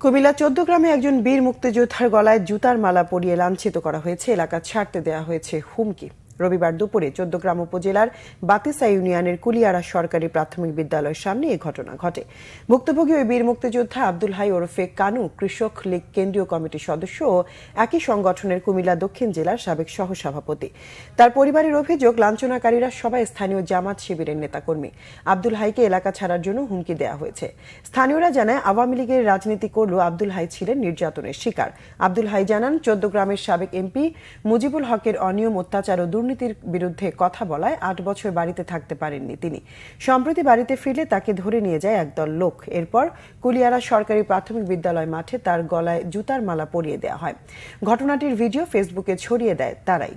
কুমিল্লা ১৪ গ্রামে একজন বীর মুক্তিযোদ্ধার গলায় জুতার মালা পরিয়ে লাঞ্ছিত করা হয়েছে। এলাকা ছাড়তে দেওয়া হয়েছে হুমকি। রবিবার দুপুরে ১৪ গ্রাম উপজেলার বাতিসা ইউনিয়নের কুলিয়ারা সরকারি প্রাথমিক বিদ্যালয়ের সামনে এই ঘটনা ঘটে। ভুক্তভোগী ওই বীর মুক্তিযোদ্ধা আব্দুল হাই ওরফে কানু কৃষক লীগ কেন্দ্রীয় কমিটির সদস্য ও একই সংগঠনের কুমিল্লা দক্ষিণ জেলার সাবেক সহসভাপতি। তার পরিবারের অভিযোগ, লাঞ্ছনাকারীরা সবাই স্থানীয় জামাত শিবিরের নেতাকর্মী। আব্দুল হাইকে এলাকা ছাড়ার জন্য হুমকি দেওয়া হয়েছে। স্থানীয়রা জানায়, আওয়ামী লীগের রাজনীতি করলেও আব্দুল হাই ছিলেন নির্যাতনের শিকার। আব্দুল হাই জানান, ১৪ গ্রামের সাবেক এমপি মুজিবুল হকের অনিয়ম, অত্যাচার ও দুর্নীতির বিরুদ্ধে কথা বলায় ৮ বছর বাড়িতে থাকতে পারেননি তিনি। সম্প্রতি বাড়িতে ফিরলে তাকে ধরে নিয়ে যায় একদল লোক। এরপর কুলিয়ারা সরকারি প্রাথমিক বিদ্যালয় মাঠে তার গলায় জুতার মালা পরিয়ে দেওয়া হয়। ঘটনাটির ভিডিও ফেসবুকে ছড়িয়ে দেয় তারাই।